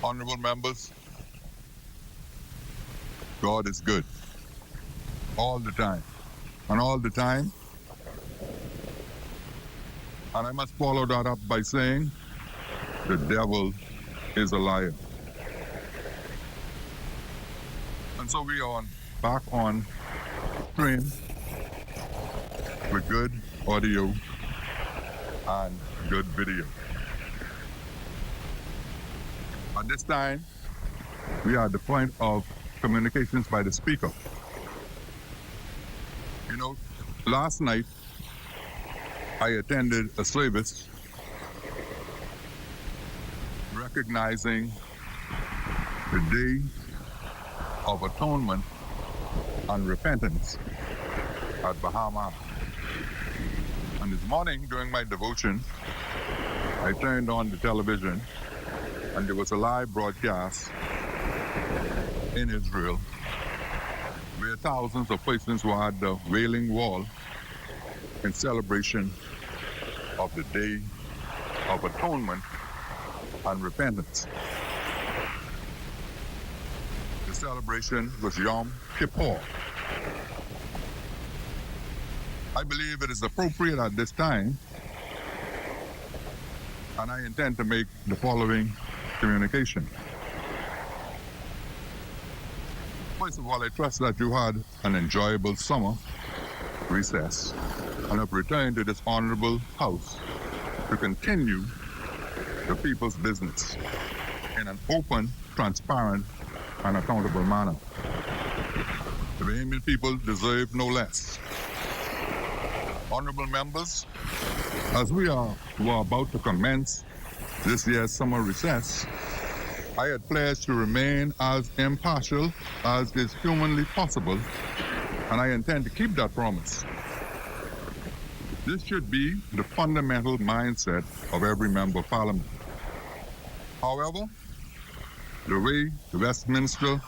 Honorable members, God is good all the time, and all the time. And I must follow that up by saying, the devil is a liar. And so we are back on stream with good audio and good video. At this time, we are at the point of communications by the speaker. You know, last night, I attended a service recognizing the Day of Atonement and Repentance at Bahamas. And this morning, during my devotion, I turned on the television and there was a live broadcast in Israel where thousands of persons were at the Wailing Wall in celebration of the Day of Atonement and Repentance. The celebration was Yom Kippur. I believe it is appropriate at this time, and I intend to make the following communication. First of all, I trust that you had an enjoyable summer recess and have returned to this honorable house to continue the people's business in an open, transparent, and accountable manner. The Bahamian people deserve no less. Honorable members, as we were about to commence this year's summer recess, I had pledged to remain as impartial as is humanly possible, and I intend to keep that promise. This should be the fundamental mindset of every member of Parliament. However, the way the Westminster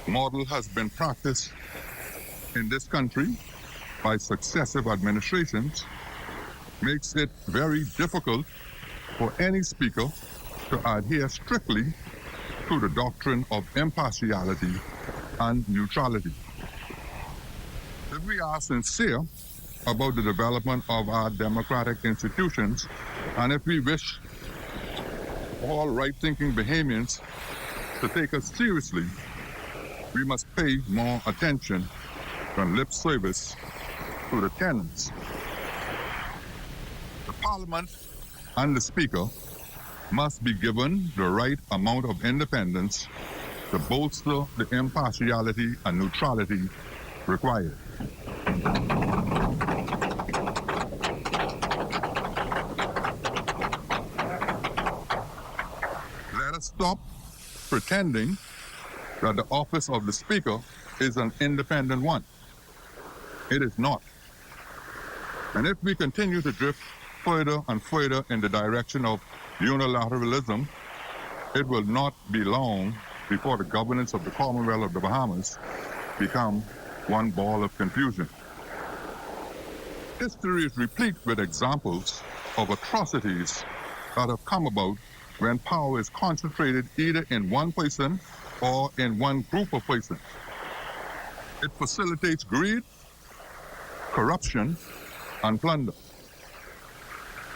model has been practiced in this country by successive administrations makes it very difficult for any speaker to adhere strictly to the doctrine of impartiality and neutrality. If we are sincere about the development of our democratic institutions, and if we wish all right-thinking Bahamians to take us seriously, we must pay more attention than lip service to the tenets. The Parliament and the Speaker must be given the right amount of independence to bolster the impartiality and neutrality required. Let us stop pretending that the office of the Speaker is an independent one. It is not. And if we continue to drift further and further in the direction of unilateralism, it will not be long before the governance of the Commonwealth of the Bahamas become one ball of confusion. History is replete with examples of atrocities that have come about when power is concentrated either in one person or in one group of persons. It facilitates greed, corruption, and plunder.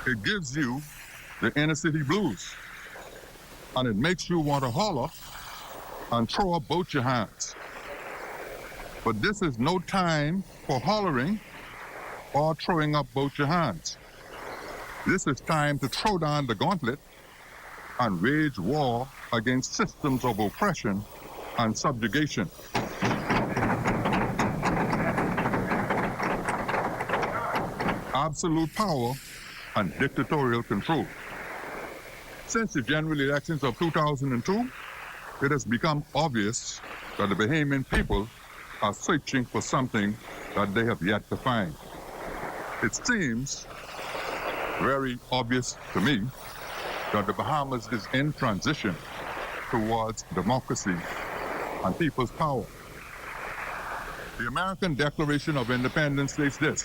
It gives you the inner city blues, and it makes you want to holler and throw up both your hands. But this is no time for hollering or throwing up both your hands. This is time to throw down the gauntlet and wage war against systems of oppression and subjugation. Absolute power and dictatorial control. Since the general elections of 2002, it has become obvious that the Bahamian people are searching for something that they have yet to find. It seems very obvious to me that the Bahamas is in transition towards democracy and people's power. The American Declaration of Independence states this: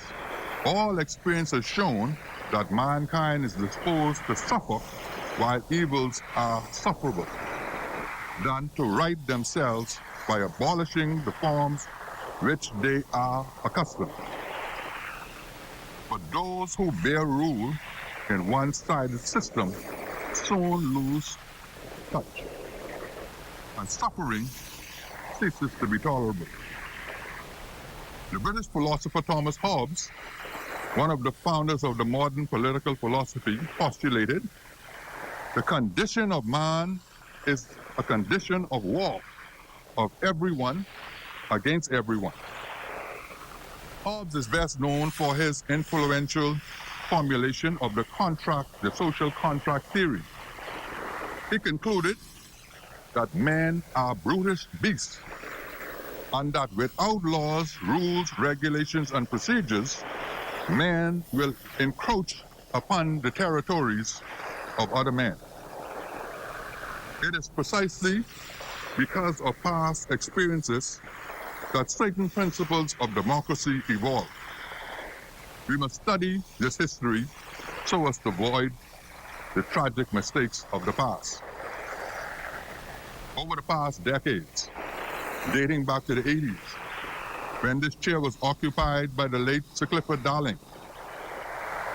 all experience has shown that mankind is disposed to suffer while evils are sufferable. than to right themselves by abolishing the forms which they are accustomed. But those who bear rule in one-sided system soon lose touch, and suffering ceases to be tolerable. The British philosopher Thomas Hobbes, one of the founders of the modern political philosophy, postulated the condition of man is a condition of war of everyone against everyone. Hobbes is best known for his influential formulation of the social contract theory. He concluded that men are brutish beasts, and that without laws, rules, regulations, and procedures, man will encroach upon the territories of other men. It is precisely because of past experiences that certain principles of democracy evolve. We must study this history so as to avoid the tragic mistakes of the past. Over the past decades, dating back to the 80s, when this chair was occupied by the late Sir Clifford Darling,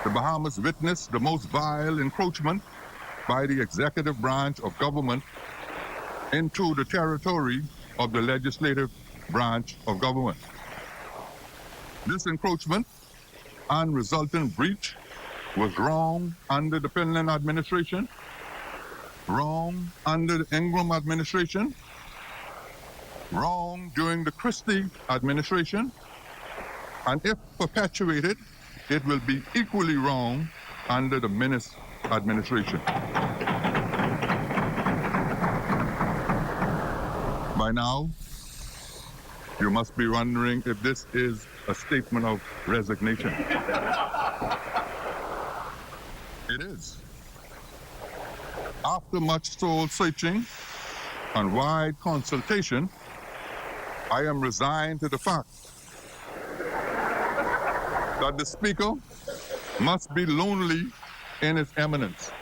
the Bahamas witnessed the most vile encroachment by the executive branch of government into the territory of the legislative branch of government. This encroachment and resultant breach was wrong under the Finland administration, wrong under the Ingram administration, wrong during the Christie administration, and if perpetuated, it will be equally wrong under the Minnis administration. By now, you must be wondering if this is a statement of resignation. It is. After much soul searching and wide consultation, I am resigned to the fact that the Speaker must be lonely in his eminence.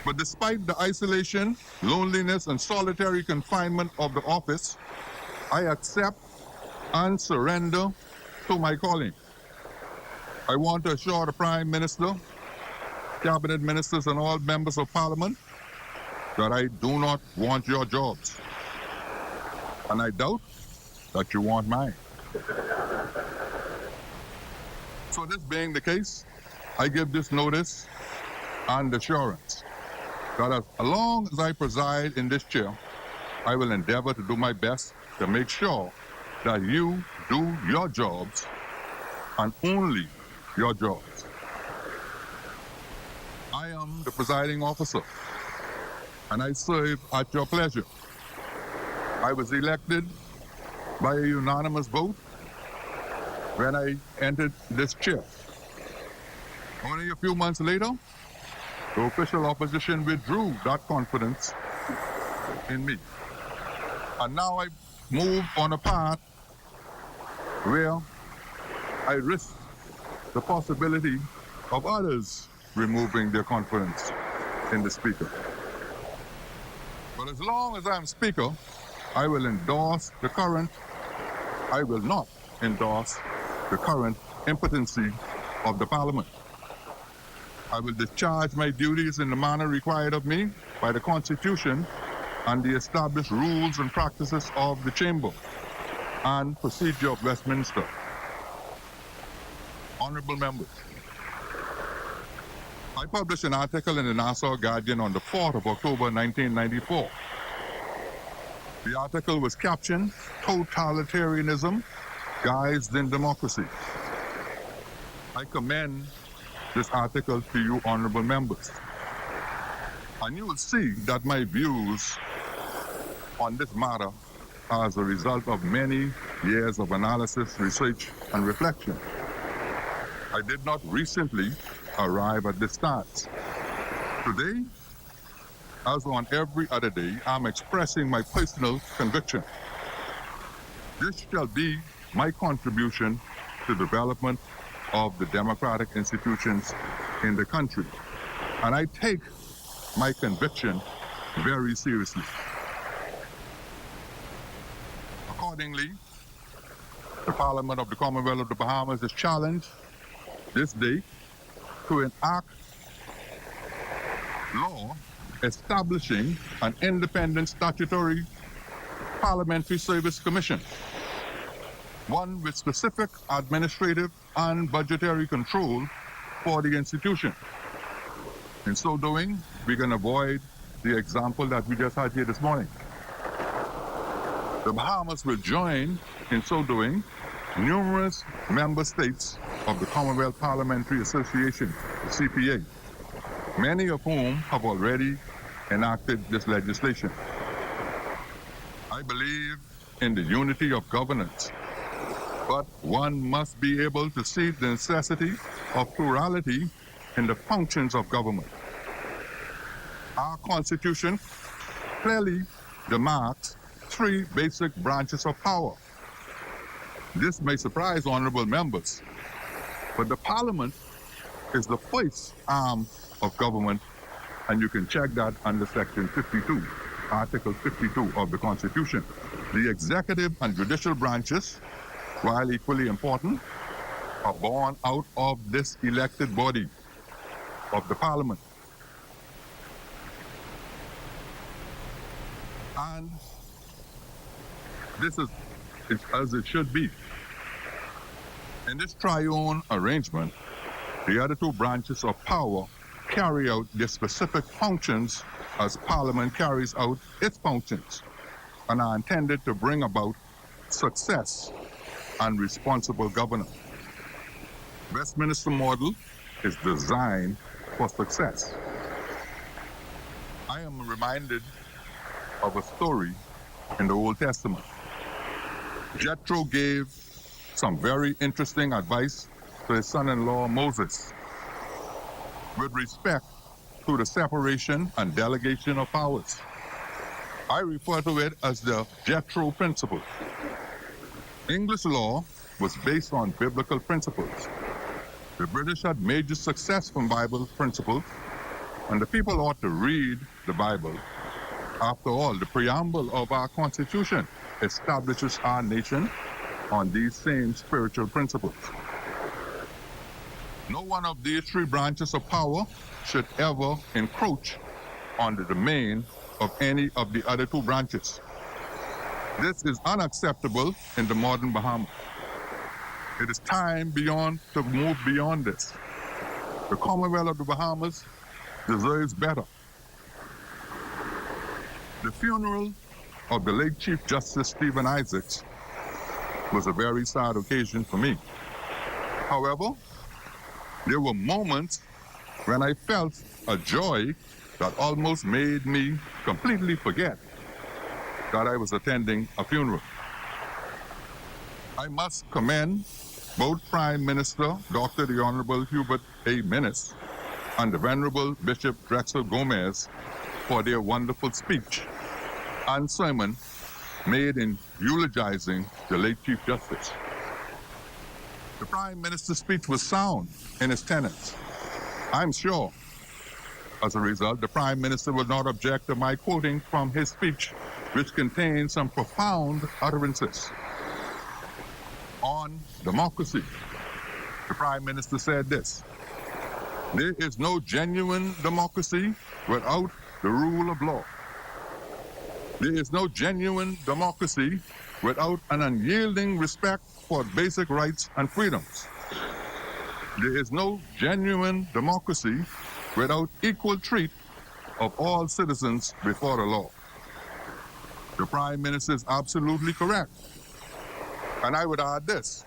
But despite the isolation, loneliness, and solitary confinement of the office, I accept and surrender to my calling. I want to assure the Prime Minister, Cabinet Ministers, and all members of Parliament that I do not want your jobs. And I doubt that you want mine. So this being the case, I give this notice and assurance that as long as I preside in this chair, I will endeavor to do my best to make sure that you do your jobs and only your jobs. I am the presiding officer, and I serve at your pleasure. I was elected by a unanimous vote when I entered this chair. Only a few months later, the official opposition withdrew that confidence in me. And now I move on a path where I risk the possibility of others removing their confidence in the Speaker. But as long as I'm Speaker, I will not endorse the current impotency of the Parliament. I will discharge my duties in the manner required of me by the Constitution and the established rules and practices of the Chamber and procedure of Westminster. Honorable members, I published an article in the Nassau Guardian on the 4th of October 1994. The article was captioned, "Totalitarianism Guised in Democracy." I commend this article to you, honorable members. And you will see that my views on this matter are as a result of many years of analysis, research, and reflection. I did not recently arrive at this stance. Today, as on every other day, I'm expressing my personal conviction. This shall be my contribution to the development of the democratic institutions in the country. And I take my conviction very seriously. Accordingly, the Parliament of the Commonwealth of the Bahamas is challenged this day to enact law establishing an independent statutory Parliamentary Service Commission, one with specific administrative and budgetary control for the institution. In so doing, we can avoid the example that we just had here this morning. The Bahamas will join, in so doing, numerous member states of the Commonwealth Parliamentary Association, the CPA, many of whom have already enacted this legislation. I believe in the unity of governance, but one must be able to see the necessity of plurality in the functions of government. Our Constitution clearly demarks three basic branches of power. This may surprise honorable members, but the Parliament is the first arm of government, and you can check that under Section 52, Article 52 of the Constitution. The executive and judicial branches, while equally important, are born out of this elected body of the Parliament. And this is as it should be. In this triune arrangement, the other two branches of power carry out their specific functions as Parliament carries out its functions and are intended to bring about success and responsible governance. Westminster model is designed for success. I am reminded of a story in the Old Testament. Jethro gave some very interesting advice to his son-in-law Moses with respect to the separation and delegation of powers. I refer to it as the Jethro principle. English law was based on biblical principles. The British had major success from Bible principles, and the people ought to read the Bible. After all, the preamble of our Constitution establishes our nation on these same spiritual principles. No one of these three branches of power should ever encroach on the domain of any of the other two branches. This is unacceptable in the modern Bahamas. It is time to move beyond this. The Commonwealth of the Bahamas deserves better. The funeral of the late Chief Justice Stephen Isaacs was a very sad occasion for me. However, there were moments when I felt a joy that almost made me completely forget that I was attending a funeral. I must commend both Prime Minister Dr. the Honorable Hubert A. Minnis and the Venerable Bishop Drexel Gomez for their wonderful speech and sermon made in eulogizing the late Chief Justice. The Prime Minister's speech was sound in its tenets. I'm sure, as a result, the Prime Minister will not object to my quoting from his speech, which contains some profound utterances on democracy. The Prime Minister said this: "There is no genuine democracy without the rule of law. There is no genuine democracy without an unyielding respect for basic rights and freedoms. There is no genuine democracy without equal treat of all citizens before the law." The Prime Minister is absolutely correct. And I would add this: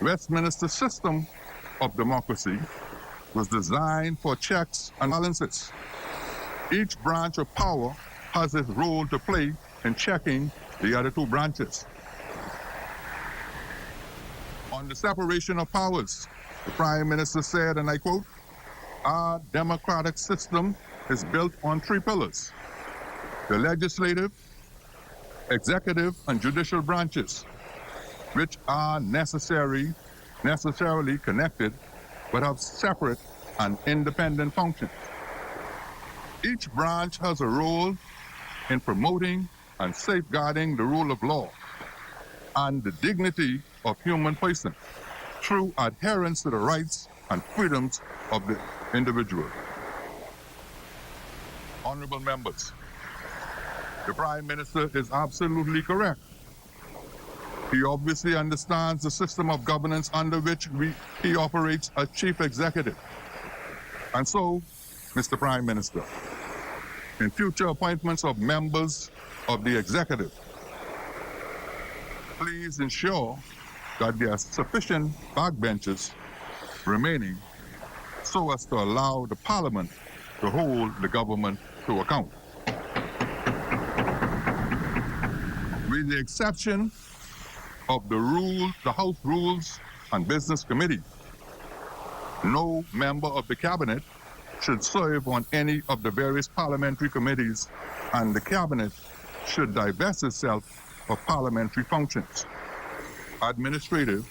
Westminster's system of democracy was designed for checks and balances. Each branch of power has its role to play in checking the other two branches. On the separation of powers, the Prime Minister said, and I quote, "Our democratic system is built on three pillars: the legislative, executive, and judicial branches, which are necessarily connected but have separate and independent functions. Each branch has a role in promoting and safeguarding the rule of law. and the dignity of human person through adherence to the rights and freedoms of the individual. Honorable members, the Prime Minister is absolutely correct. He obviously understands the system of governance under which he operates as Chief Executive. And so, Mr. Prime Minister, in future appointments of members of the Executive, please ensure that there are sufficient backbenches remaining so as to allow the Parliament to hold the government to account. With the exception of the House Rules and Business Committee, no member of the Cabinet should serve on any of the various parliamentary committees, and the Cabinet should divest itself of parliamentary functions, administrative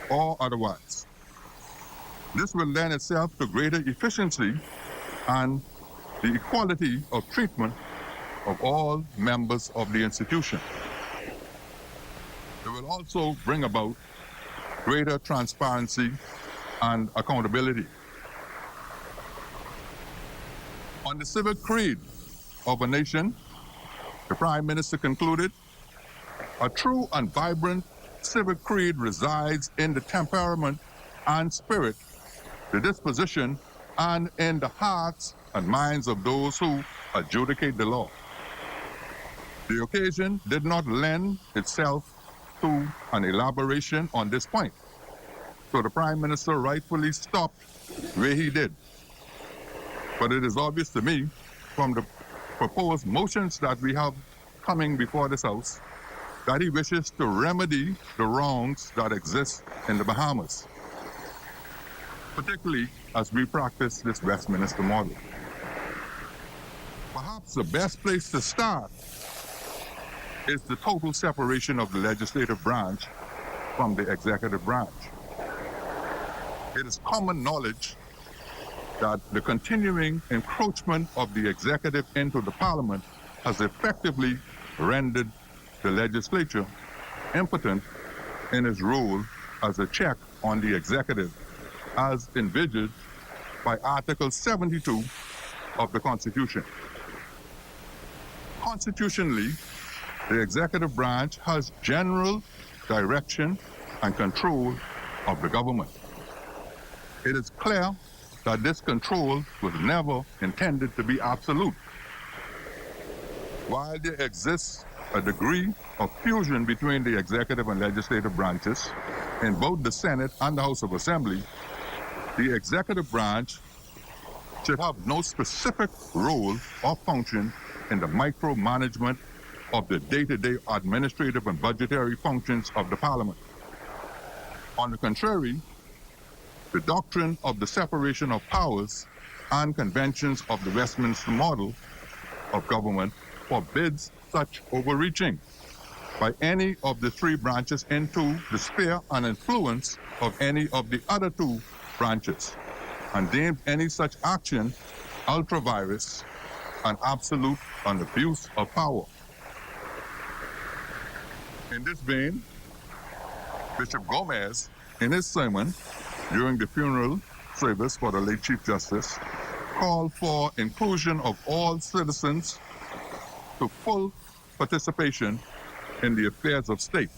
or otherwise. This will lend itself to greater efficiency and the equality of treatment of all members of the institution. It will also bring about greater transparency and accountability. On the civic creed of a nation, the Prime Minister concluded, a true and vibrant civic creed resides in the temperament and spirit, the disposition, and in the hearts and minds of those who adjudicate the law. The occasion did not lend itself to an elaboration on this point, so the Prime Minister rightfully stopped where he did. But it is obvious to me from the proposed motions that we have coming before this House that he wishes to remedy the wrongs that exist in the Bahamas, particularly as we practice this Westminster model. Perhaps the best place to start is the total separation of the legislative branch from the executive branch. It is common knowledge that the continuing encroachment of the executive into the Parliament has effectively rendered the legislature impotent in its role as a check on the executive, as envisaged by Article 72 of the Constitution. Constitutionally, the executive branch has general direction and control of the government. It is clear that this control was never intended to be absolute. While there exists a degree of fusion between the executive and legislative branches in both the Senate and the House of Assembly, the executive branch should have no specific role or function in the micromanagement of the day-to-day administrative and budgetary functions of the Parliament. On the contrary, the doctrine of the separation of powers and conventions of the Westminster model of government forbids such overreaching by any of the three branches into the sphere and influence of any of the other two branches, and deems any such action ultra-virus and absolute an abuse of power. In this vein, Bishop Gomez, in his sermon during the funeral service for the late Chief Justice, called for inclusion of all citizens to full participation in the affairs of state.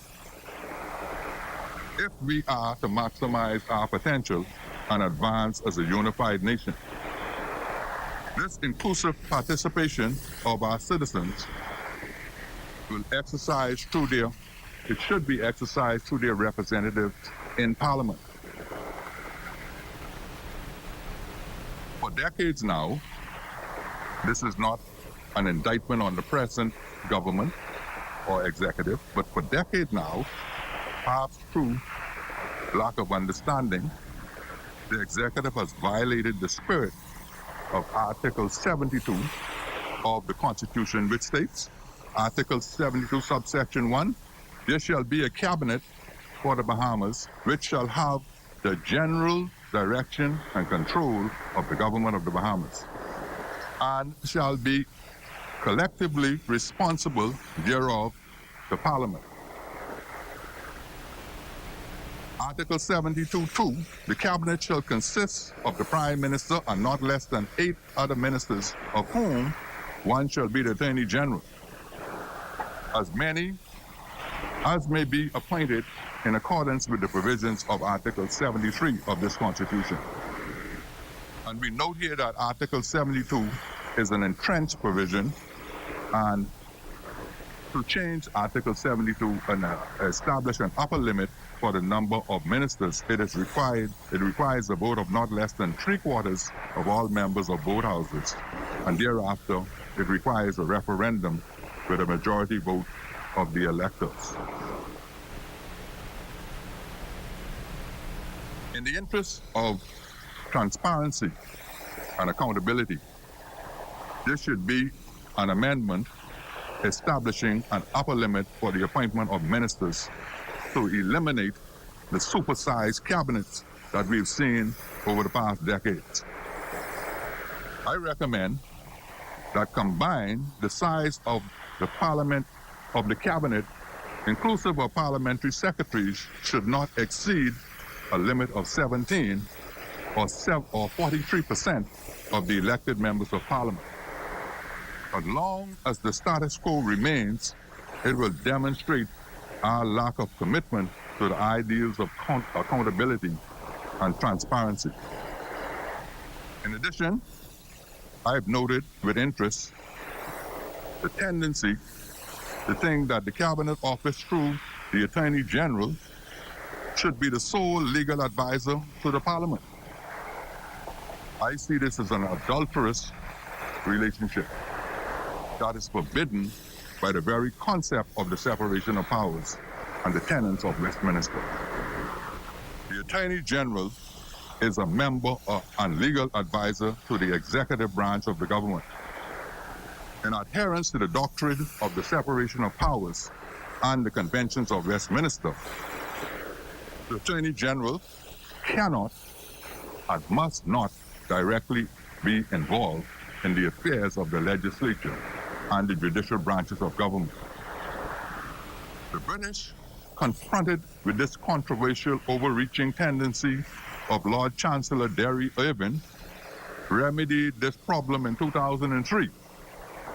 If we are to maximize our potential and advance as a unified nation, this inclusive participation of our citizens should be exercised through their representatives in Parliament. For decades now, this is not an indictment on the present government or executive, but for decades now, perhaps through lack of understanding, the executive has violated the spirit of Article 72 of the Constitution, which states, Article 72, subsection 1, there shall be a cabinet for the Bahamas, which shall have the general direction and control of the government of the Bahamas, and shall be collectively responsible thereof to Parliament. Article 72(2), the cabinet shall consist of the Prime Minister and not less than 8 other ministers, of whom one shall be the Attorney General, as many as may be appointed in accordance with the provisions of Article 73 of this Constitution. And we note here that Article 72 is an entrenched provision, and to change Article 72 and establish an upper limit for the number of ministers, it requires a vote of not less than 3/4 of all members of both houses, and thereafter it requires a referendum with a majority vote of the electors. In the interest of transparency and accountability, this should be an amendment establishing an upper limit for the appointment of ministers to eliminate the supersized cabinets that we've seen over the past decades. I recommend that combined the size of the Parliament of the cabinet, inclusive of parliamentary secretaries, should not exceed a limit of 17 or 43% of the elected members of Parliament. As long as the status quo remains, it will demonstrate our lack of commitment to the ideals of accountability and transparency. In addition, I have noted with interest the tendency to think that the Cabinet Office, through the Attorney General, should be the sole legal advisor to the Parliament. I see this as an adulterous relationship that is forbidden by the very concept of the separation of powers and the tenets of Westminster. The Attorney General is a member and legal advisor to the executive branch of the government. In adherence to the doctrine of the separation of powers and the conventions of Westminster, the Attorney General cannot and must not directly be involved in the affairs of the legislature and the judicial branches of government. The British, confronted with this controversial overreaching tendency of Lord Chancellor Derry Irvine, remedied this problem in 2003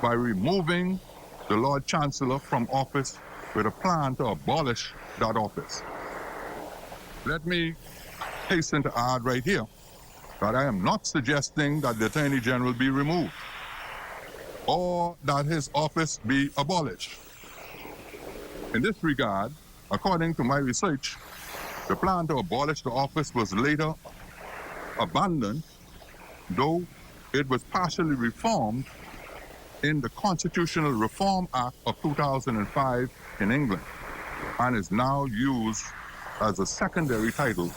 by removing the Lord Chancellor from office with a plan to abolish that office. Let me hasten to add right here that I am not suggesting that the Attorney General be removed or that his office be abolished. In this regard, according to my research, the plan to abolish the office was later abandoned, though it was partially reformed in the Constitutional Reform Act of 2005 in England, and is now used as a secondary title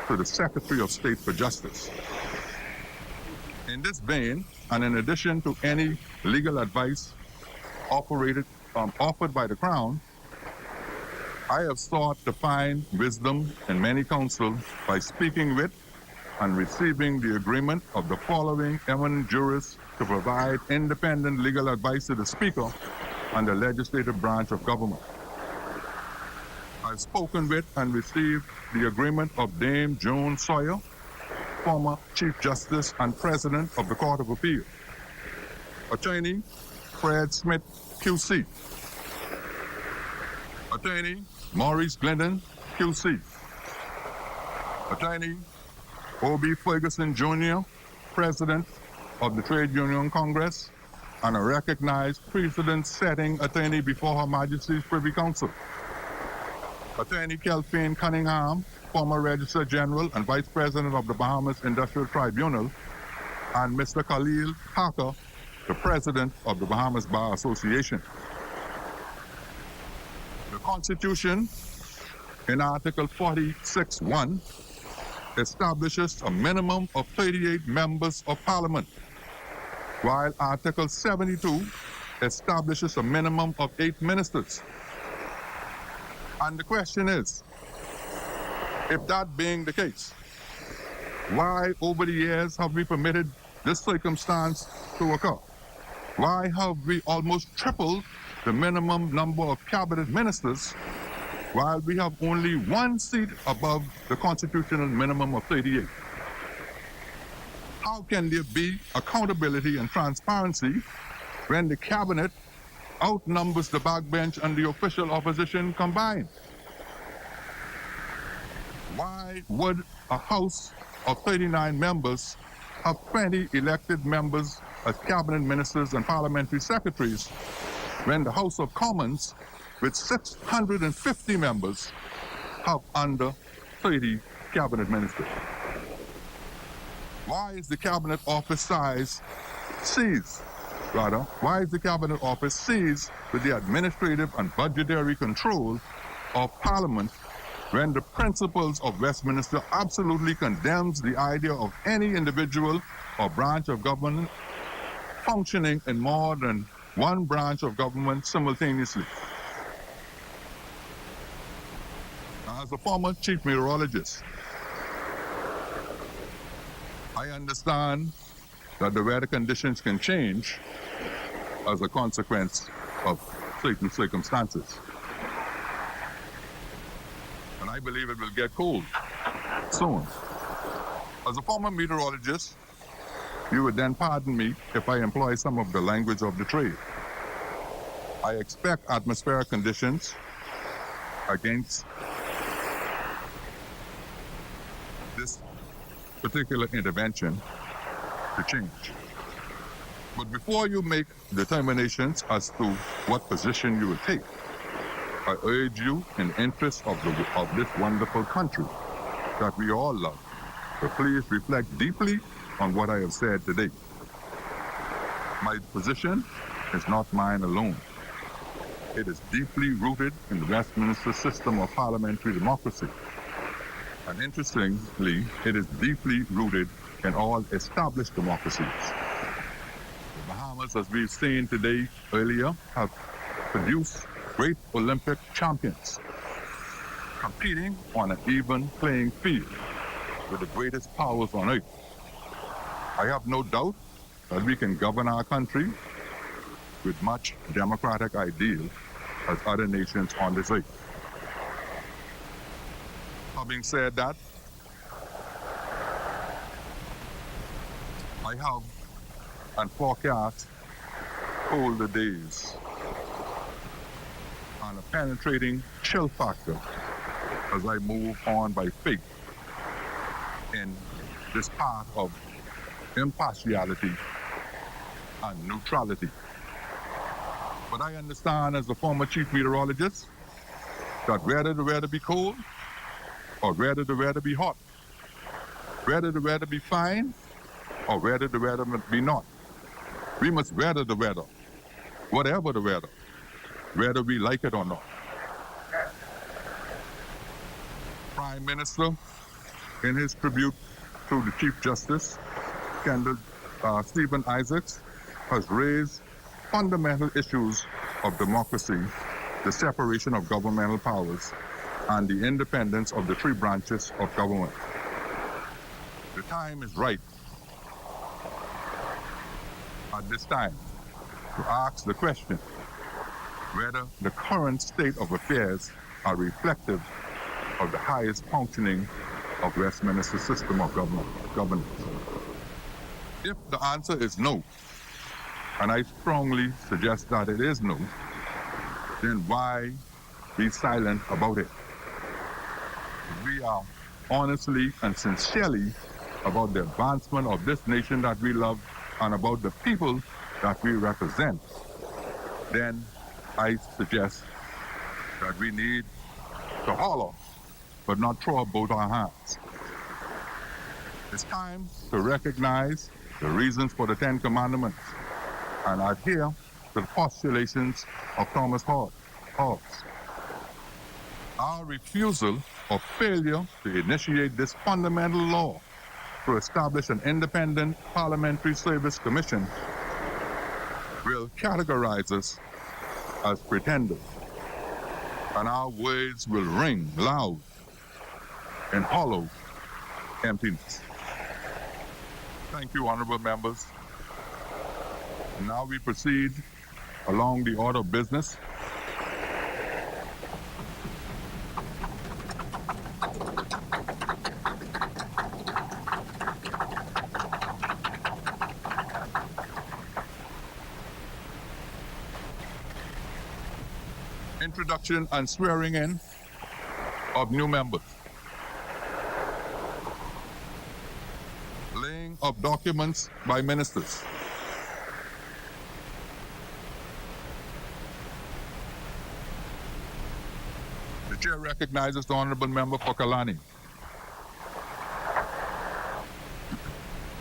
to the Secretary of State for Justice. In this vein, and in addition to any legal advice offered by the Crown, I have sought to find wisdom in many counsel by speaking with and receiving the agreement of the following eminent jurists to provide independent legal advice to the Speaker and the legislative branch of government. I've spoken with and received the agreement of Dame Joan Sawyer, former Chief Justice and President of the Court of Appeal, Attorney Fred Smith, QC, Attorney Maurice Glendon, QC, Attorney O.B. Ferguson Jr., President of the Trade Union Congress, and a recognized precedent-setting attorney before Her Majesty's Privy Council, Attorney Kelphine Cunningham, former Registrar General and Vice President of the Bahamas Industrial Tribunal, and Mr. Khalil Parker, the President of the Bahamas Bar Association. The Constitution, in Article 46(1), establishes a minimum of 38 members of Parliament, while Article 72 establishes a minimum of 8 ministers. And the question is, if that being the case, why over the years have we permitted this circumstance to occur? Why have we almost tripled the minimum number of cabinet ministers while we have only one seat above the constitutional minimum of 38. How can there be accountability and transparency when the cabinet outnumbers the backbench and the official opposition combined? Why would a House of 39 members have 20 elected members as cabinet ministers and parliamentary secretaries when the House of Commons, with 650 members, have under 30 cabinet ministers? Why is the cabinet office seized with the administrative and budgetary control of Parliament when the principles of Westminster absolutely condemns the idea of any individual or branch of government functioning in more than one branch of government simultaneously? As a former chief meteorologist, I understand that the weather conditions can change as a consequence of certain circumstances. And I believe it will get cold soon. As a former meteorologist, you would then pardon me if I employ some of the language of the trade. I expect atmospheric conditions against this particular intervention to change. But before you make determinations as to what position you will take, I urge you in the interest of this wonderful country that we all love, to please reflect deeply on what I have said today. My position is not mine alone. It is deeply rooted in the Westminster system of parliamentary democracy. And interestingly, it is deeply rooted in all established democracies. The Bahamas, as we've seen today earlier, have produced great Olympic champions, competing on an even playing field with the greatest powers on earth. I have no doubt that we can govern our country with much democratic ideals as other nations on this earth. Having said that, I have and forecast colder days and a penetrating chill factor as I move on by faith in this path of impartiality and neutrality. But I understand as a former chief meteorologist that whether the weather be cold or whether the weather be hot, whether the weather be fine or whether the weather be not, we must weather the weather, whatever the weather, whether we like it or not. Prime Minister, in his tribute to the Chief Justice, Stephen Isaacs, has raised fundamental issues of democracy, the separation of governmental powers, and the independence of the three branches of government. The time is right at this time to ask the question whether the current state of affairs are reflective of the highest functioning of Westminster system of governance. If the answer is no, and I strongly suggest that it is no, then why be silent about it? We are honestly and sincerely about the advancement of this nation that we love and about the people that we represent. Then I suggest that we need to holler, but not throw up both our hands. It's time to recognize the reasons for the Ten Commandments and adhere to the postulations of Thomas Hobbes. Our refusal or failure to initiate this fundamental law to establish an independent parliamentary service commission will categorize us as pretenders, and our words will ring loud in hollow emptiness. Thank you, honorable members. And now we proceed along the order of business. Introduction and swearing in of new members. Laying of documents by ministers. The chair recognizes the Honorable Member for Kalani.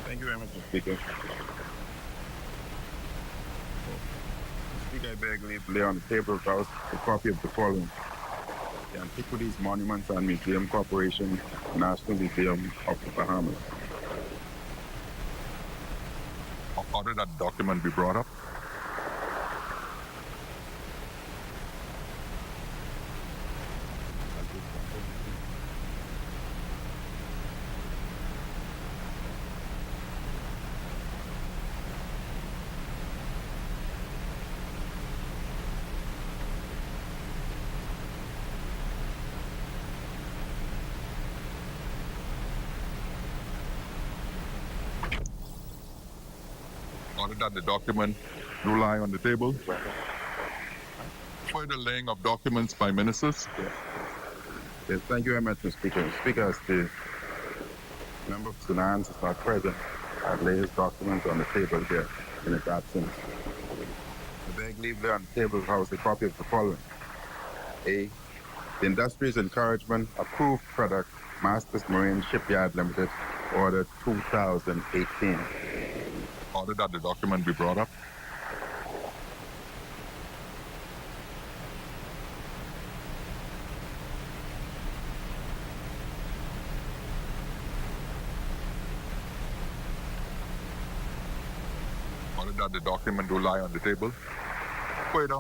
Thank you very much, Mr. Speaker. Speaker, I beg leave to lay on the table of the House a copy of the following: the Antiquities, Monuments and Museum Corporation, National Museum of the Bahamas. Order that document be brought up. Order that the document do lie on the table. Further laying of documents by ministers. Yes, thank you very much, Mr. Speaker. Speaker, as the member of Sudan is not present, I'd lay his documents on the table here in his absence. I beg leave to lay on the table of the House a copy of the following: A. The Industries Encouragement Approved Product, Masters Marine Shipyard Limited, Order 2018. Order that the document be brought up. Order that the document do lie on the table. Further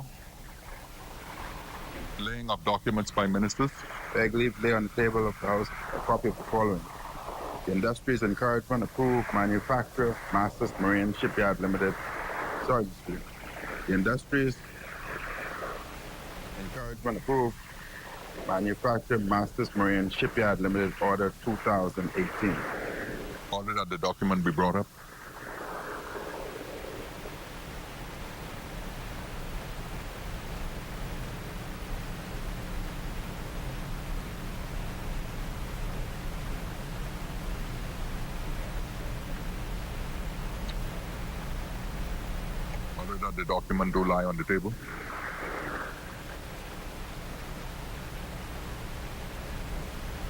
laying of documents by ministers. Beg leave to lay on the table of the House a copy of the following: the Industries Encouragement Approved Manufacturer, Masters Marine Shipyard Limited. Sorry, Mr. Speaker. The Industries Encouragement Approved Manufacturer, Masters Marine Shipyard Limited, Order 2018. Order that the document be brought up. Order that the document do lie on the table.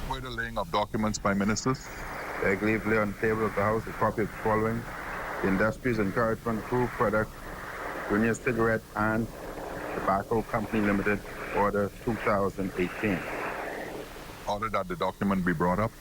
Further laying of documents by ministers. Beg leave to lay on the table of the House a copy of the following: the Industries Encouragement Approved Product, Junior Cigarette and Tobacco Company Limited, Order 2018. Order that the document be brought up.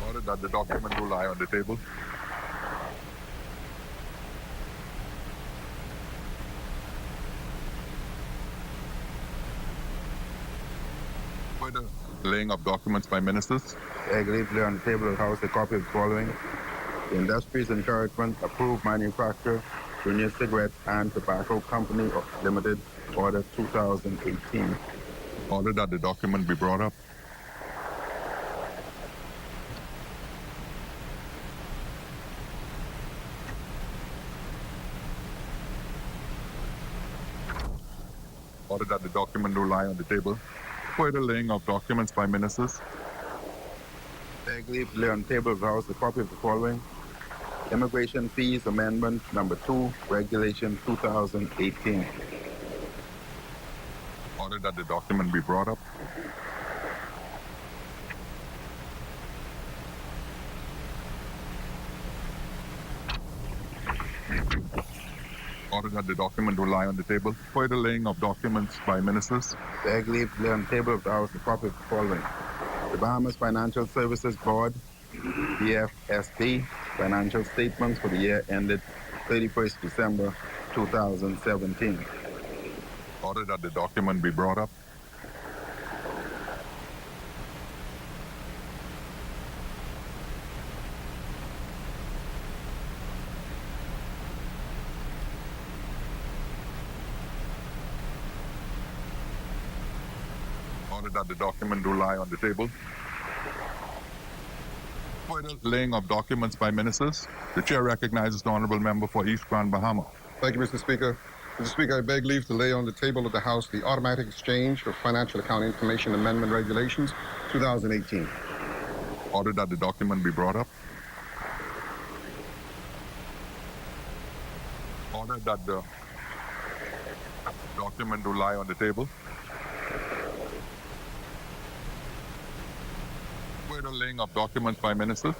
Order that the document do lie on the table. Further laying of documents by ministers. Beg leave to lay on the table of the House a copy of the following: the Industries Encouragement Approved Manufacturer, Junior Cigarette and Tobacco Company Limited, Order 2018. Order that the document be brought up. Order that the document do lie on the table. Further laying of documents by ministers. Beg leave to lay on the table of the House a copy of the following: Immigration Fees Amendment Number 2, Regulation 2018. Order that the document be brought up. Order that the document do lie on the table. Further laying of documents by ministers. Beg leave to lay on the table of the House a copy of the following: the Bahamas Financial Services Board, BFSB, financial statements for the year ended 31st December 2017. Order that the document be brought up. Order that the document do lie on the table. Further laying of documents by ministers. The chair recognizes the honourable member for East Grand Bahama. Thank you, Mr. Speaker. Mr. Speaker, I beg leave to lay on the table of the House the Automatic Exchange of Financial Account Information Amendment Regulations, 2018. Order that the document be brought up. Order that the document do lie on the table. Further laying of documents by ministers.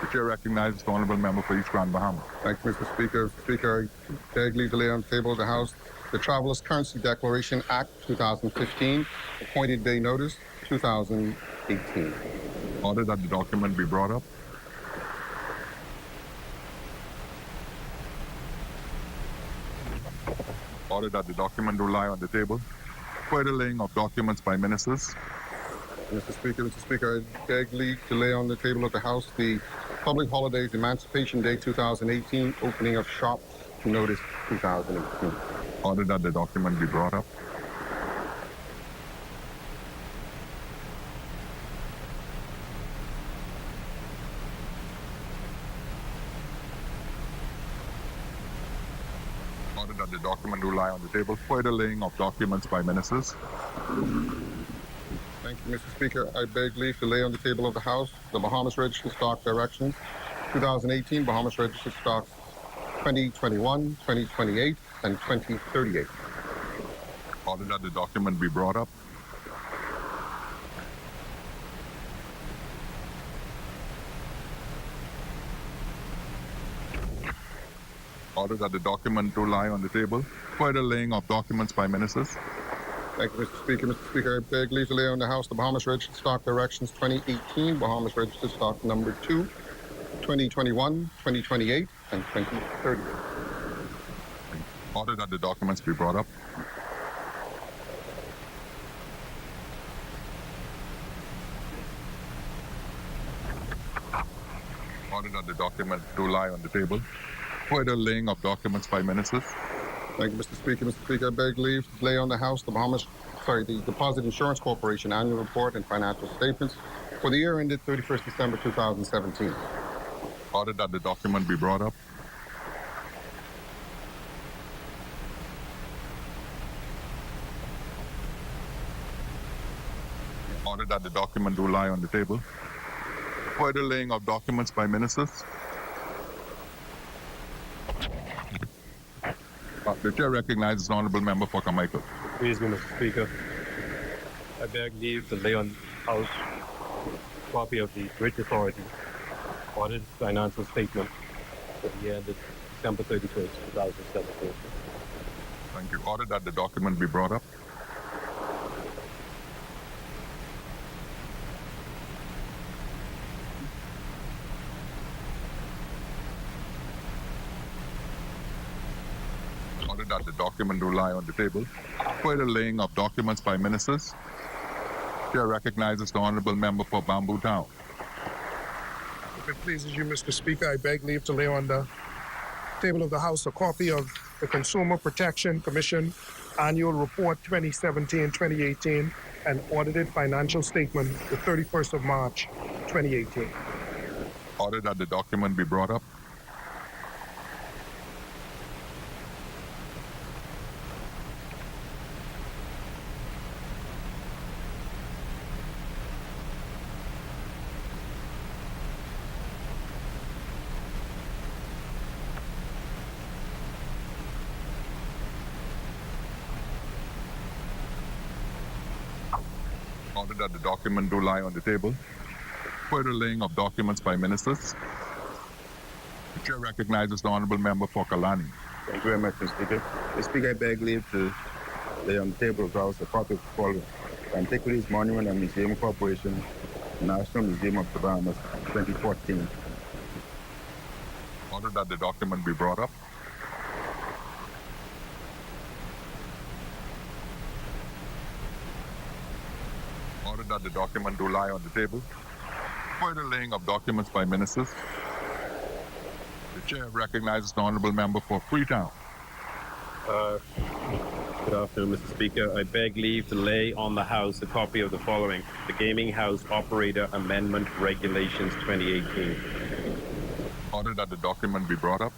The chair recognizes the honourable member for East Grand Bahama. Thank you, Mr. Speaker. Mr. Speaker, I beg leave to lay on the table of the House the Travelers Currency Declaration Act, 2015, Appointed Day Notice, 2018. Order that the document be brought up. Order that the document do lie on the table. Further laying of documents by ministers. Mr. Speaker, I beg leave to lay on the table of the House the Public Holidays Emancipation Day 2018, Opening of Shops Notice 2018. Order that the document be brought up. Order that the document do lie on the table. Further laying of documents by ministers. Thank you, Mr. Speaker. I beg leave to lay on the table of the House the Bahamas Registered Stock Directions, 2018, Bahamas Registered Stocks 2021, 2028, and 2038. Order that the document be brought up. Order that the document do lie on the table. Further laying of documents by ministers. Thank you, Mr. Speaker. Mr. Speaker, I beg leave to lay on the House the Bahamas Registered Stock Directions 2018, Bahamas Registered Stock number 2, 2021, 2028, and 2030. Order that the documents be brought up. Order that the document do lie on the table. Further laying of documents by ministers. Thank you, Mr. Speaker. Mr. Speaker, I beg leave to lay on the House the Deposit Insurance Corporation Annual Report and Financial Statements for the year ended 31st December 2017. Order that the document be brought up. Order that the document do lie on the table. Further laying of documents by ministers. The chair recognizes the honourable member for Carmichael. Please, Mr. Speaker. I beg leave to lay on House a copy of the Bridge Authority Audit Financial Statement for the year ended December 31st, 2017. Thank you. Order that the document be brought up. Order that the document do lie on the table. Further laying of documents by ministers. Chair recognizes the honourable member for Bamboo Town. If it pleases you, Mr. Speaker, I beg leave to lay on the table of the House a copy of the Consumer Protection Commission Annual Report 2017-2018 and Audited Financial Statement the 31st of March 2018. Order that the document be brought up. Order that the document do lie on the table. Further laying of documents by ministers. The chair recognizes the honourable member for Kalani. Thank you very much, Mr. Speaker. Mr. Speaker, I beg leave to lay on the table of the House a copy of the following: Antiquities Monument and Museum Corporation, National Museum of the Bahamas, 2014. Order that the document be brought up. Order that the document do lie on the table. Further laying of documents by ministers. The chair recognizes the honourable member for Freetown. Good afternoon, Mr. Speaker. I beg leave to lay on the House a copy of the following: the Gaming House Operator Amendment Regulations 2018. Order that the document be brought up.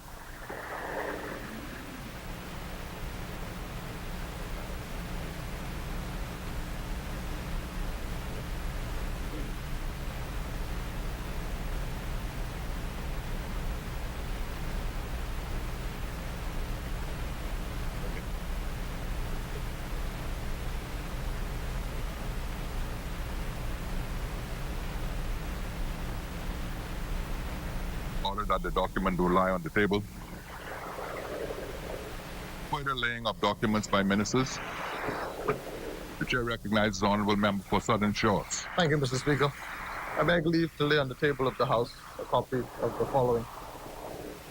Order that the document do lie on the table. Further laying of documents by ministers. The chair recognizes the honourable member for Southern Shores. Thank you, Mr. Speaker. I beg leave to lay on the table of the House a copy of the following: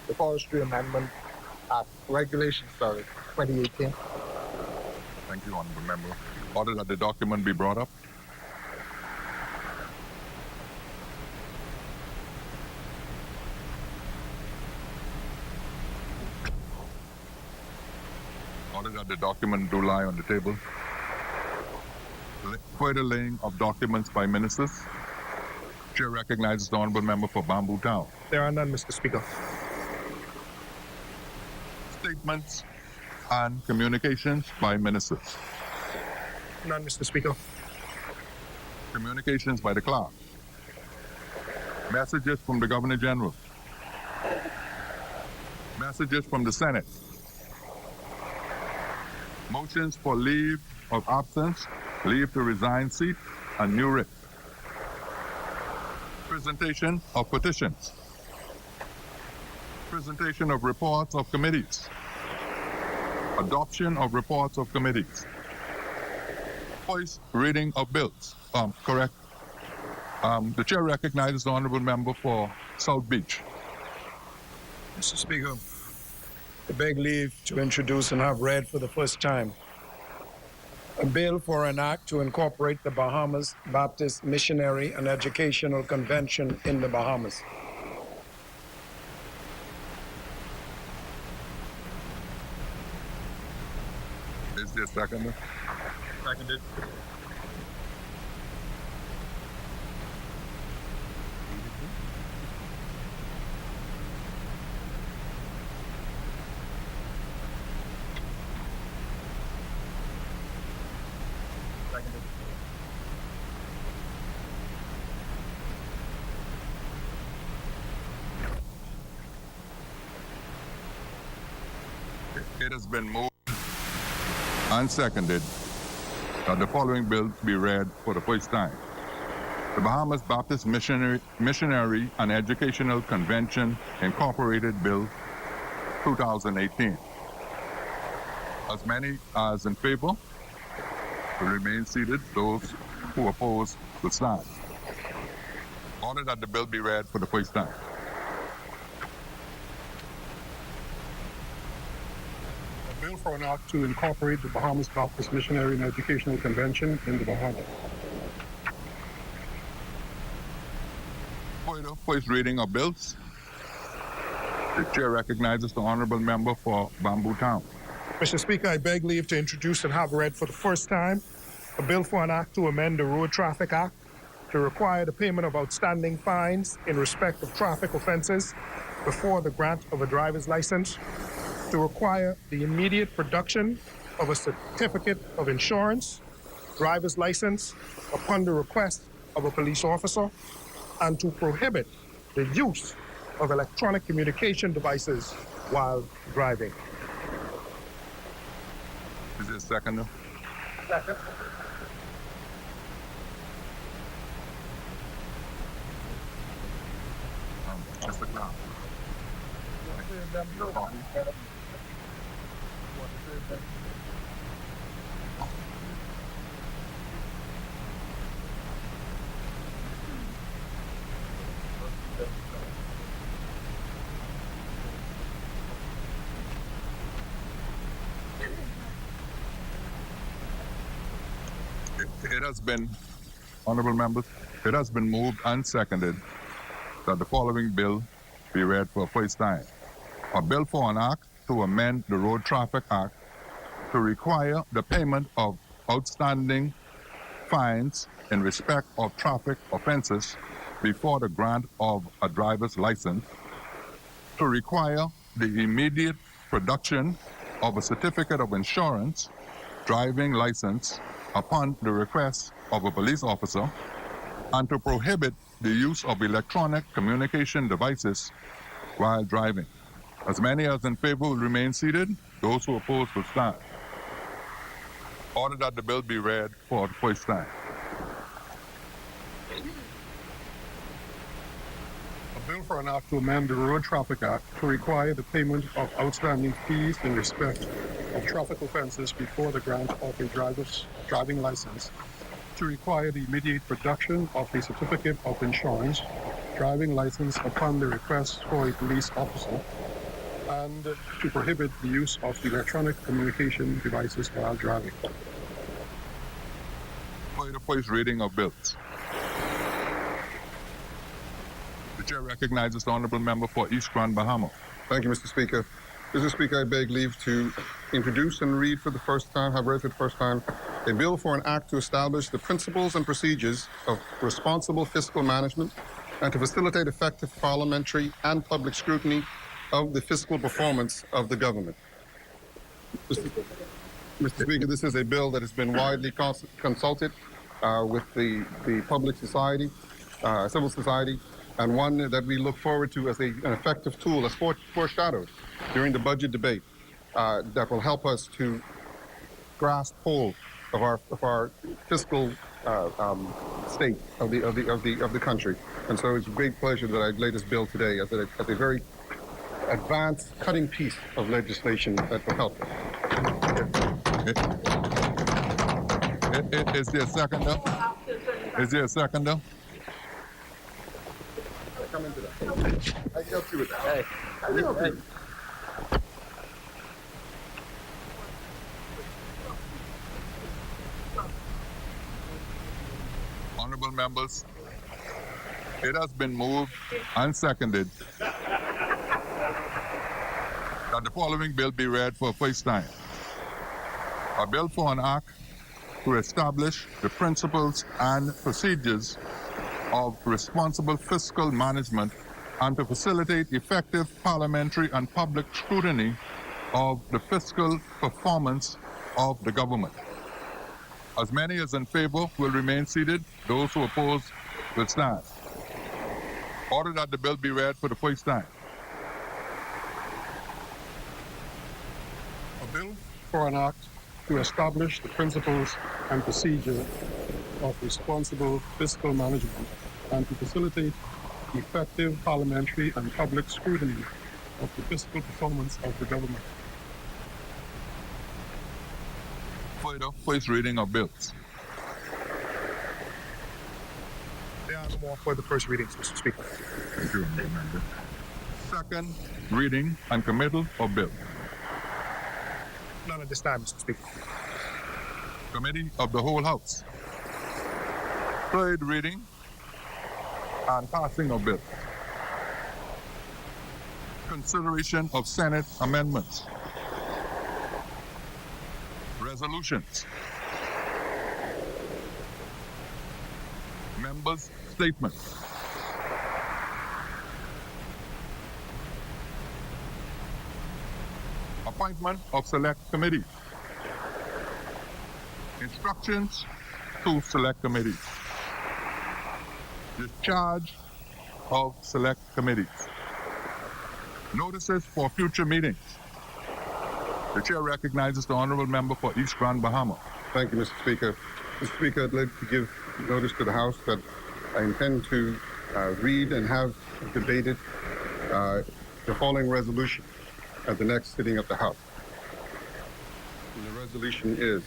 the Forestry Amendment Act Regulations, 2018. Thank you, honourable member. Order that the document be brought up. Order that the document do lie on the table. Further laying of documents by ministers. Chair recognizes the honourable member for Bamboo Town. There are none, Mr. Speaker. Statements and communications by ministers. None, Mr. Speaker. Communications by the clerk. Messages from the Governor General. Messages from the Senate. Motions for leave of absence, leave to resign seat, and new writ. Presentation of petitions. Presentation of reports of committees. Adoption of reports of committees. Voice reading of bills. The chair recognizes the honourable member for South Beach. Mr. Speaker, I beg leave to introduce and have read for the first time a bill for an act to incorporate the Bahamas Baptist Missionary and Educational Convention in the Bahamas. Is there a seconder? Seconded. It has been moved and seconded that the following bill be read for the first time. The Bahamas Baptist Missionary and Educational Convention Incorporated Bill 2018. As many as in favor will remain seated. Those who oppose will stand. Order that the bill be read for the first time. A bill for an act to incorporate the Bahamas Baptist Missionary and Educational Convention in the Bahamas. For the first reading of bills, the chair recognizes the honourable member for Bamboo Town. Mr. Speaker, I beg leave to introduce and have read for the first time a bill for an act to amend the Road Traffic Act to require the payment of outstanding fines in respect of traffic offences before the grant of a driver's license, to require the immediate production of a certificate of insurance, driver's license upon the request of a police officer, and to prohibit the use of electronic communication devices while driving. Is there a seconder? Second. Mr. Clark. It has been, honourable members, it has been moved and seconded that the following bill be read for the first time. A bill for an act to amend the Road Traffic Act to require the payment of outstanding fines in respect of traffic offenses before the grant of a driver's license, to require the immediate production of a certificate of insurance, driving license upon the request of a police officer, and to prohibit the use of electronic communication devices while driving. As many as in favor will remain seated. Those who oppose will stand. Order that the bill be read for the first time. A bill for an act to amend the Road Traffic Act to require the payment of outstanding fees in respect of traffic offenses before the grant of a driver's driving license, to require the immediate production of a certificate of insurance, driving license upon the request for a police officer, and to prohibit the use of electronic communication devices while driving. For the first reading of bills. The chair recognizes the honourable member for East Grand Bahama. Thank you, Mr. Speaker. Mr. Speaker, I beg leave to introduce and read for the first time, have read for the first time, a bill for an act to establish the principles and procedures of responsible fiscal management and to facilitate effective parliamentary and public scrutiny of the fiscal performance of the government. Mr. Speaker, this is a bill that has been widely consulted with the public society, civil society, and one that we look forward to as an effective tool, as foreshadowed during the budget debate, that will help us to grasp hold of our fiscal state of the country. And so it's a great pleasure that I've laid this bill today as a very advanced, cutting piece of legislation that will help. Is there a seconder? Is there a seconder? Come into that. I can help you with that. Hey. I can help you. Honourable members, it has been moved and seconded that the following bill be read for the first time. A bill for an act to establish the principles and procedures of responsible fiscal management and to facilitate effective parliamentary and public scrutiny of the fiscal performance of the government. As many as in favor will remain seated. Those who oppose will stand. Order that the bill be read for the first time. A bill for an act to establish the principles and procedures of responsible fiscal management and to facilitate effective parliamentary and public scrutiny of the fiscal performance of the government. Further, first reading of bills. There are no more further first readings, Mr. Speaker. Thank you, Honourable Member. Second reading and committal of bill. None at this time, Mr. Speaker. Committee of the whole House. Third reading and passing of bill. Consideration of Senate amendments. Resolutions. Members' statements. Appointment of select committees. Instructions to select committees. Discharge of select committees. Notices for future meetings. The chair recognizes the honourable member for East Grand Bahama. Thank you, Mr. Speaker. Mr. Speaker, I'd like to give notice to the House that I intend to read and have debated the following resolution at the next sitting of the House. And the resolution is,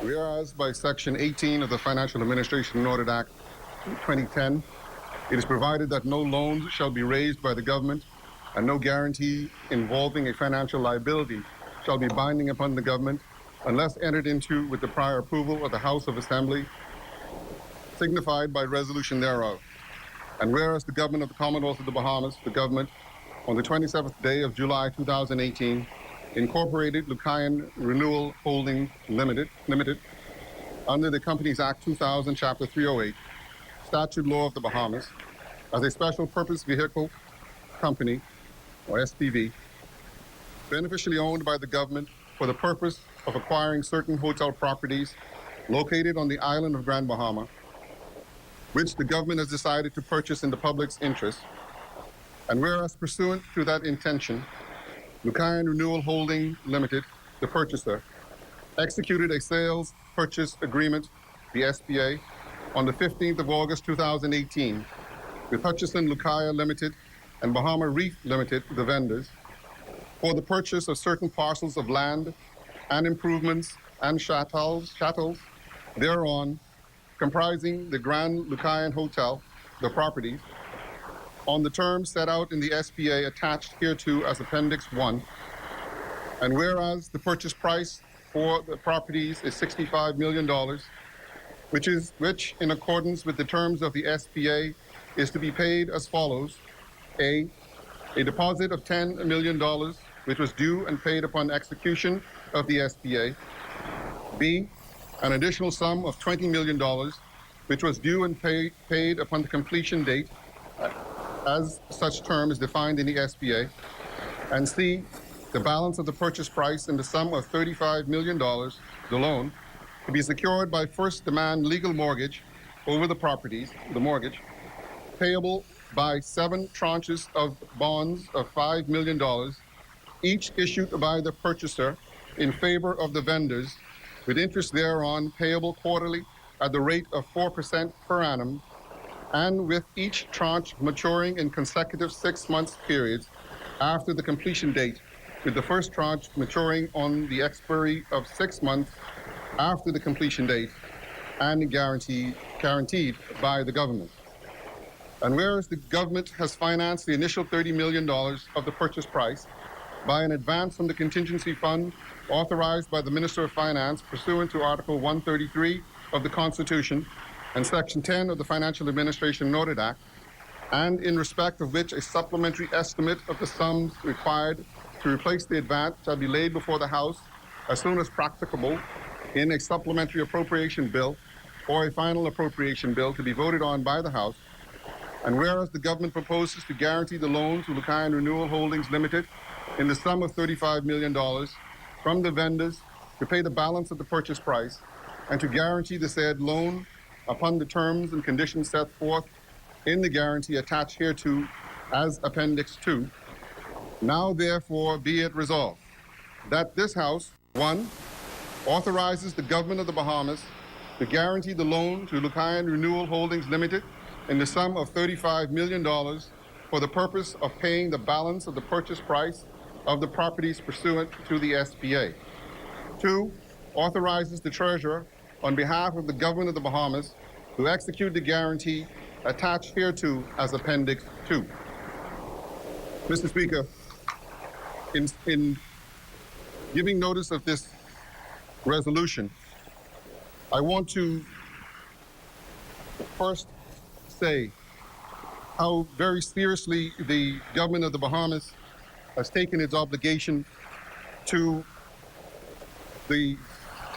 whereas by Section 18 of the Financial Administration and Audit Act 2010, it is provided that no loans shall be raised by the government and no guarantee involving a financial liability shall be binding upon the government unless entered into with the prior approval of the House of Assembly, signified by resolution thereof. And whereas the government of the Commonwealth of the Bahamas, the government, on the 27th day of July 2018, Incorporated Lucayan Renewal Holding Limited, under the Companies Act 2000, Chapter 308, Statute Law of the Bahamas, as a special purpose vehicle company, or SPV, beneficially owned by the government for the purpose of acquiring certain hotel properties located on the island of Grand Bahama, which the government has decided to purchase in the public's interest. And whereas pursuant to that intention, Lucayan Renewal Holding Limited, the purchaser, executed a sales purchase agreement, the SPA, on the 15th of August 2018 with Hutchison Lucaya Limited and Bahama Reef Limited, the vendors, for the purchase of certain parcels of land and improvements and chattels thereon, comprising the Grand Lucayan Hotel, the properties, on the terms set out in the SPA attached hereto as Appendix 1. And whereas the purchase price for the properties is $65 million, which in accordance with the terms of the SPA is to be paid as follows: A deposit of $10 million, which was due and paid upon execution of the SPA. B, an additional sum of $20 million, which was due and paid upon the completion date, as such term is defined in the SPA. And C, the balance of the purchase price in the sum of $35 million, the loan, to be secured by first demand legal mortgage over the properties, the mortgage, payable by 7 tranches of bonds of $5 million, each issued by the purchaser in favor of the vendors, with interest thereon payable quarterly at the rate of 4% per annum, and with each tranche maturing in consecutive 6-month periods after the completion date, with the first tranche maturing on the expiry of 6 months after the completion date, and guaranteed by the government. And whereas the government has financed the initial $30 million of the purchase price by an advance from the contingency fund authorized by the Minister of Finance pursuant to Article 133 of the Constitution and Section 10 of the Financial Administration Noted Act, and in respect of which a supplementary estimate of the sums required to replace the advance shall be laid before the House as soon as practicable in a supplementary appropriation bill or a final appropriation bill to be voted on by the House. And whereas the government proposes to guarantee the loan to Lucayan Renewal Holdings Limited in the sum of $35 million from the vendors to pay the balance of the purchase price and to guarantee the said loan upon the terms and conditions set forth in the guarantee attached hereto as Appendix 2, now therefore be it resolved that this House, 1, authorizes the government of the Bahamas to guarantee the loan to Lucayan Renewal Holdings Limited in the sum of $35 million for the purpose of paying the balance of the purchase price of the properties pursuant to the SPA. 2, authorizes the Treasurer on behalf of the government of the Bahamas to execute the guarantee attached hereto as Appendix 2. Mr. Speaker, in giving notice of this resolution, I want to first say how very seriously the government of the Bahamas has taken its obligation to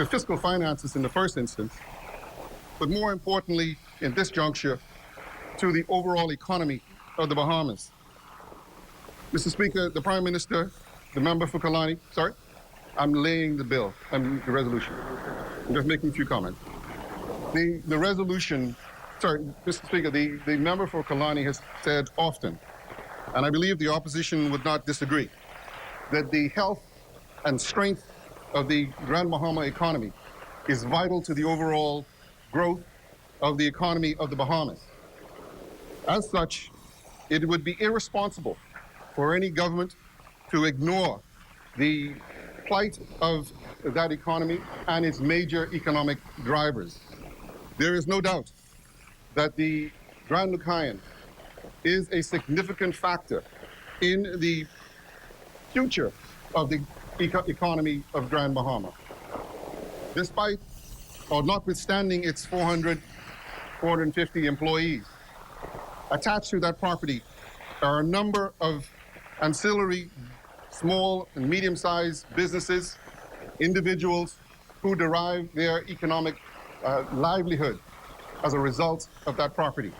fiscal finances in the first instance, but more importantly, in this juncture, to the overall economy of the Bahamas. Mr. Speaker, the Prime Minister, the member for Kalani, I'm laying the bill, the resolution. I'm just making a few comments. The resolution, Mr. Speaker, the member for Kalani has said often, and I believe the opposition would not disagree, that the health and strength of the Grand Bahama economy is vital to the overall growth of the economy of the Bahamas. As such, it would be irresponsible for any government to ignore the plight of that economy and its major economic drivers. There is no doubt that the Grand Lucayan is a significant factor in the future of the economy of Grand Bahama. Despite or notwithstanding its 450 employees, attached to that property are a number of ancillary small and medium-sized businesses, individuals who derive their economic livelihood as a result of that property.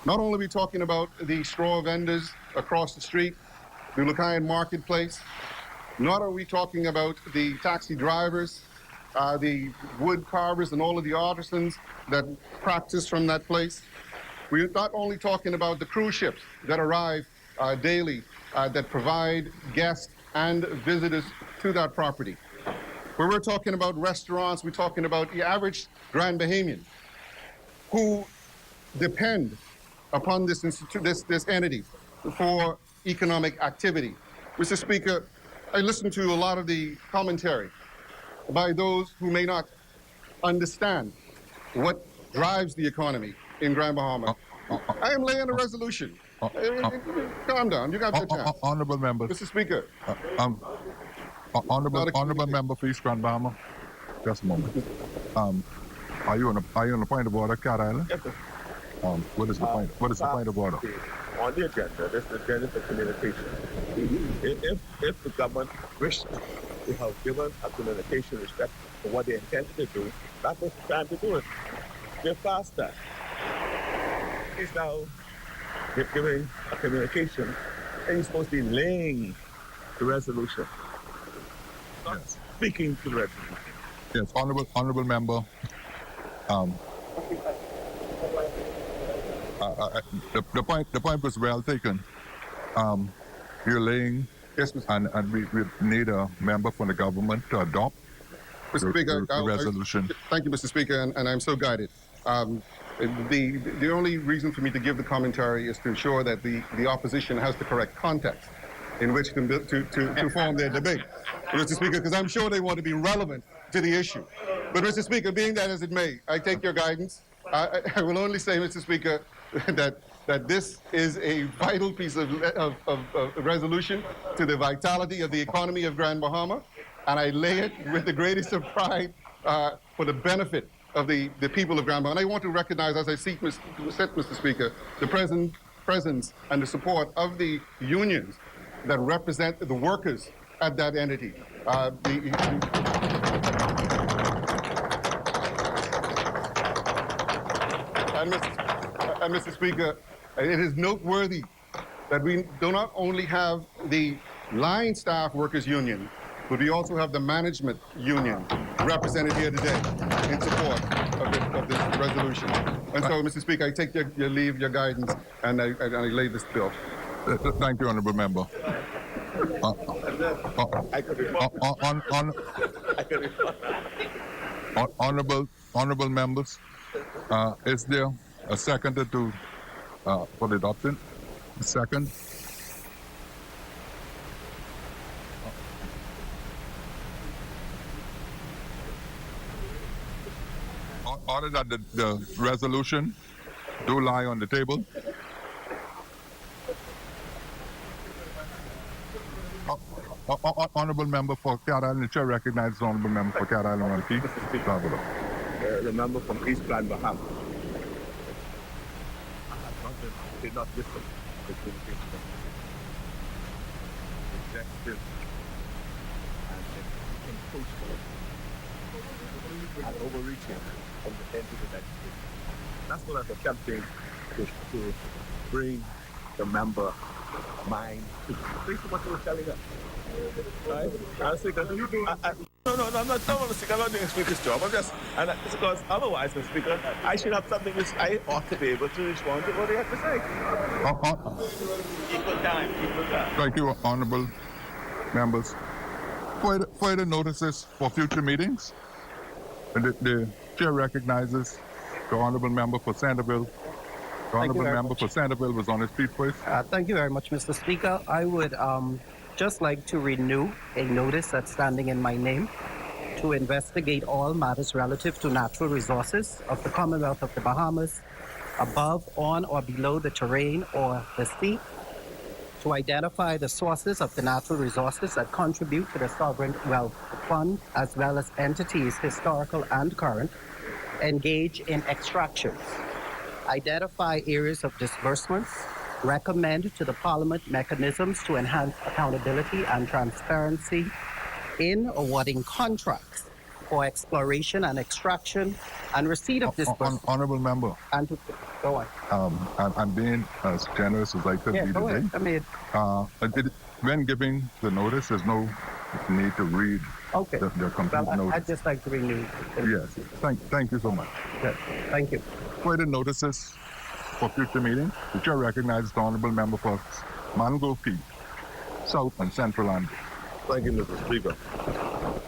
Not only are we talking about the straw vendors across the street, the Lucayan marketplace, not are we talking about the taxi drivers, the wood carvers, and all of the artisans that practice from that place. We're not only talking about the cruise ships that arrive daily that provide guests and visitors to that property. Where we're talking about restaurants, we're talking about the average Grand Bahamian who depend upon this entity for economic activity. Mr. Speaker, I listened to a lot of the commentary by those who may not understand what drives the economy in Grand Bahama. I am laying a resolution. Calm down, you got your chance. Honorable members. Mr. Speaker. Honorable member for East Grand Bahama. Just a moment. Are you on a point of order, Cat Island? Yes, sir. What is the point? What is the point of order? On the agenda, this is the agenda for communication. If the government wished to have given a communication respect for what they intended to do, that was the time to do it. They're past that. He's now giving a communication, and he's supposed to be laying the resolution, not speaking to the resolution. Yes, honorable member. The point was well taken. You're laying, Yes, Mr. and we need a member from the government to adopt Mr. Speaker, the resolution. Thank you, Mr. Speaker, and I'm so guided. The only reason for me to give the commentary is to ensure that the opposition has the correct context in which to form their debate. Mr. Speaker, because I'm sure they want to be relevant to the issue. But Mr. Speaker, being that as it may, I take your guidance. I will only say, Mr. Speaker, that this is a vital piece of resolution to the vitality of the economy of Grand Bahama, and I lay it with the greatest of pride for the benefit of the people of Grand Bahama. And I want to recognize, as I said, Mr. Speaker, the presence and the support of the unions that represent the workers at that entity. And Mr. Speaker, it is noteworthy that we do not only have the line staff workers union, but we also have the management union represented here today in support of this resolution. And so, Mr. Speaker, I take your leave, your guidance, and I lay this bill. Thank you, honorable member. Honorable members, is there a second for the adoption? A second. Order that the resolution do lie on the table. Honorable member for Cat Island, the chair recognizes the honorable member for Cat Island on the feet. The member from East Grand Bahama. Did not listen to the communication. Executive and imposing and overreaching from the end of the legislature. That's what I'm attempting to bring the member mind to basically what you were telling us. Right? I'm speaker. No, I'm not speaker. I'm not doing a speaker's job. I'm just, because otherwise, Mr. Speaker, I should have something which I ought to be able to respond to what they have to say. Equal time. Thank you, honorable members. Further notices for future meetings. The chair recognizes the honorable member for Sanderville. The honorable member for Sanderville was on his feet first. Thank you very much, Mr. Speaker. I would just like to renew a notice that's standing in my name to investigate all matters relative to natural resources of the Commonwealth of the Bahamas above, on, or below the terrain or the sea, to identify the sources of the natural resources that contribute to the Sovereign Wealth Fund, as well as entities, historical and current, engage in extractions, identify areas of disbursements, recommend to the Parliament mechanisms to enhance accountability and transparency in awarding contracts for exploration and extraction and receipt of disbursements. Honorable member, And to go on. I'm being as generous as I could Yeah, be go today. ahead. When giving the notice, there's no need to read Okay. the complete Well, notice. I'd just like to renew. Yes, thank you so much. Yes, thank you. Further notices for future meetings. The chair recognizes the honorable member for Mango P, South and Central London. Thank you, Mr. Speaker.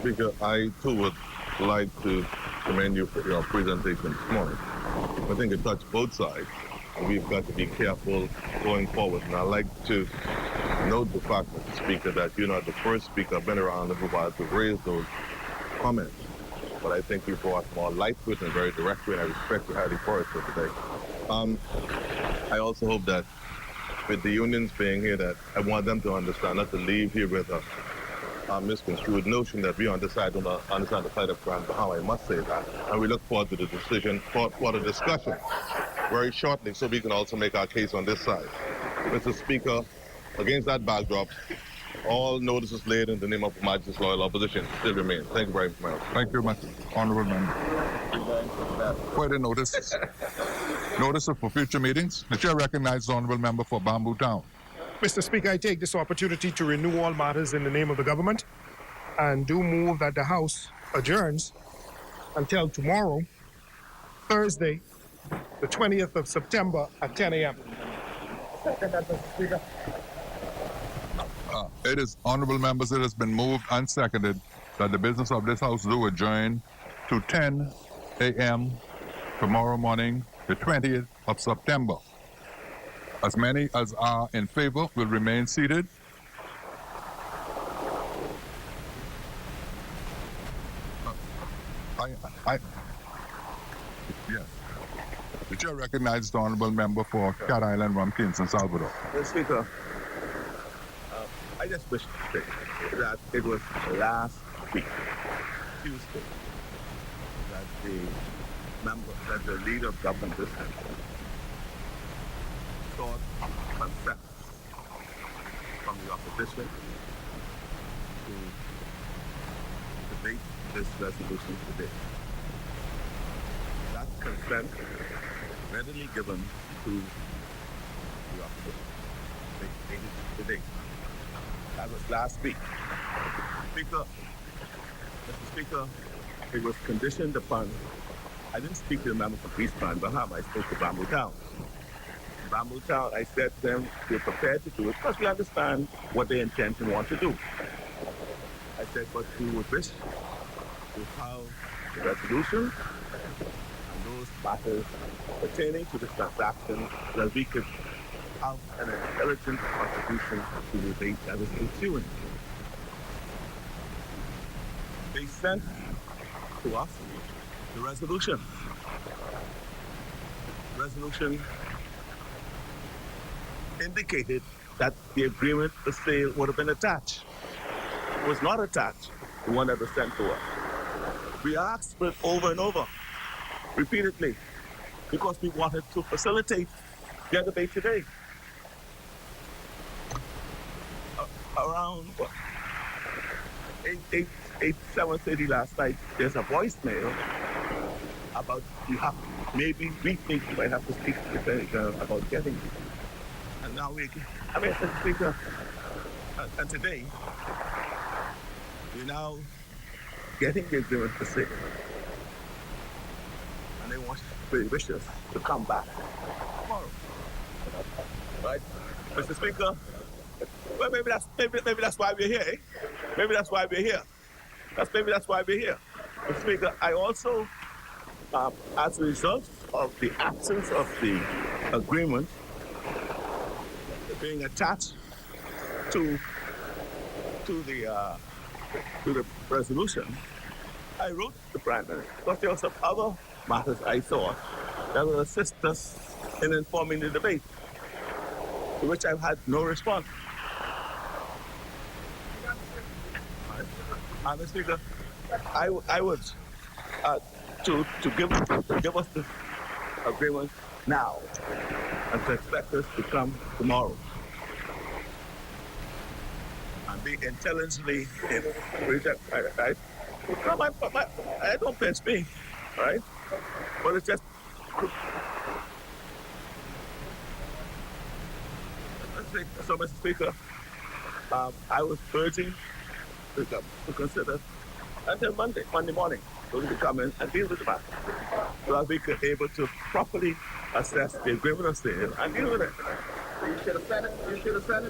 Speaker, I too would like to commend you for your presentation this morning. I think it touched both sides, and we've got to be careful going forward. And I'd like to note the fact, Mr. Speaker, that you're not the first speaker I've been around a while to raise those comments. But I think you brought more light to it and very directly, and I respect you highly for it for today. I also hope that with the unions being here, that I want them to understand, not to leave here with a misconstrued notion that we on this side don't understand the plight of Grand Bahama. I must say that. And we look forward to the decision, for the discussion very shortly, so we can also make our case on this side. Mr. Speaker, against that backdrop, all notices laid in the name of Her Majesty's loyal opposition still remain. Thank you very much. Thank you much, honorable member. Further notices. Notices for future meetings. The chair recognizes the honorable member for Bamboo Town. Mr. Speaker, I take this opportunity to renew all matters in the name of the government and do move that the House adjourns until tomorrow, Thursday, the 20th of September at 10 a.m. It is, honorable members, it has been moved and seconded that the business of this House do adjourn to 10 a.m. tomorrow morning, the 20th of September. As many as are in favor will remain seated. Yes. The chair recognizes the honorable member for Cat Island, Rumkins, and Salvador. Mr. Speaker, I just wish to say that it was last week, Tuesday, that the leader of government this country sought consent from the opposition to debate this resolution today. That consent readily given to the opposition. They made it today. That was last week. Mr. Speaker, it was conditioned upon, I didn't speak to the member for East Grand Bahama, I spoke to Bamboo Town. Bamboo Town, I said to them, we're prepared to do it because we understand what they intend and want to do. I said, but we would wish to have the resolution and those matters pertaining to the transaction so that we could have an intelligent contribution to the debate that is ensuing. They sent to us the resolution. Resolution indicated that the agreement, the sale, would have been attached. It was not attached, the one that was sent to us. We asked for it over and over, repeatedly, because we wanted to facilitate the debate today. Around 7:30 last night, there's a voicemail about maybe we think you might have to speak to the about getting it. And now Mr. Speaker, and today, we're now getting the agreement to say, and they wish us to come back tomorrow. Right? Mr. Speaker, well, maybe that's why we're here, eh? Maybe that's why we're here. Maybe that's why we're here. Mr. Speaker, I also, as a result of the absence of the agreement being attached to the resolution, I wrote the Prime Minister because there were some other matters I thought that would assist us in informing the debate, to which I've had no response. Mr. Speaker, I would to give us the agreement now, and to expect us to come tomorrow and be intelligently right? No, I don't pinch me, right? But it's just. So, Mr. Speaker, I was urging to consider until Monday morning, so we could come in and deal with the matter, so that we could be able to properly assess the agreement of sale and deal with it. You should have sent it. You should have sent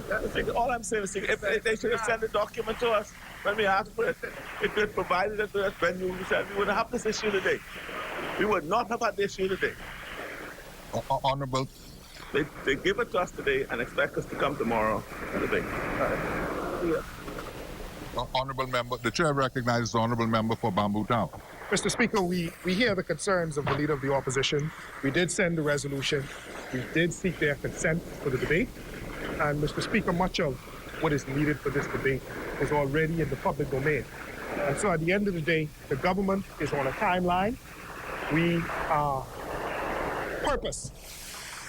it. All I'm saying is, if they should have sent the document to us when we asked for it, if they provided it to us when you said, we wouldn't have this issue today. We would not have had this issue today. Honorable. They give it to us today and expect us to come tomorrow and debate. Yeah. Honorable member, the chair recognizes the honorable member for Bamboo Town. Mr. Speaker, we hear the concerns of the Leader of the Opposition. We did send a resolution. We did seek their consent for the debate. And Mr. Speaker, much of what is needed for this debate is already in the public domain. And so at the end of the day, the government is on a timeline. We purpose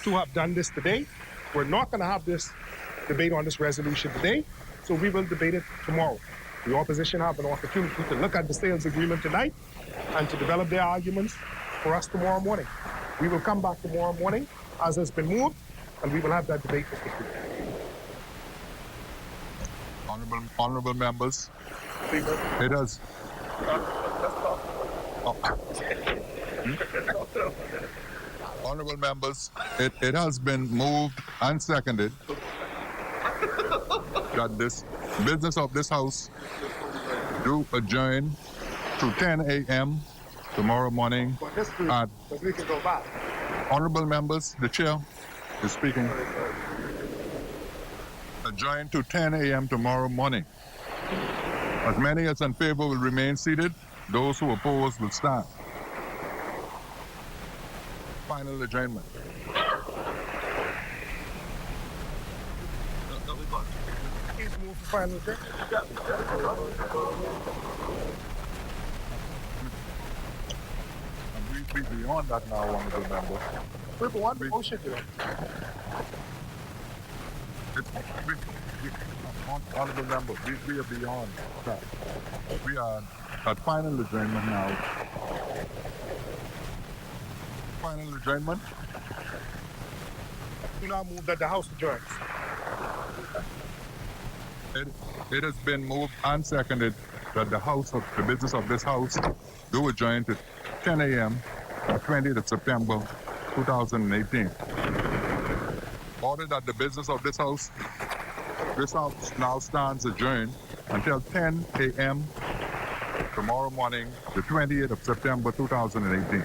to have done this today. We're not going to have this debate on this resolution today, so we will debate it tomorrow. The opposition have an opportunity to look at the sales agreement tonight and to develop their arguments for us tomorrow morning. We will come back tomorrow morning, as has been moved, and we will have that debate, Mr. Speaker. Honorable members, it has. Honorable members, it has been moved and seconded that this business of this house do adjourn to 10 a.m. tomorrow morning. Honorable members, the chair is speaking. Adjourn to 10 a.m. tomorrow morning. As many as in favor will remain seated. Those who oppose will stand. Final adjournment. Please move for final adjournment. We beyond that now, honorable member. We're beyond the motion today. Honorable member, we are beyond that. We are at final adjournment now. Final adjournment. We now move that the House adjourns. It has been moved and seconded that the business of this house do adjourn to 10 a.m. on 20th of September 2018. Ordered that the business of this house now stands adjourned until 10 a.m. tomorrow morning, the 20th of September 2018.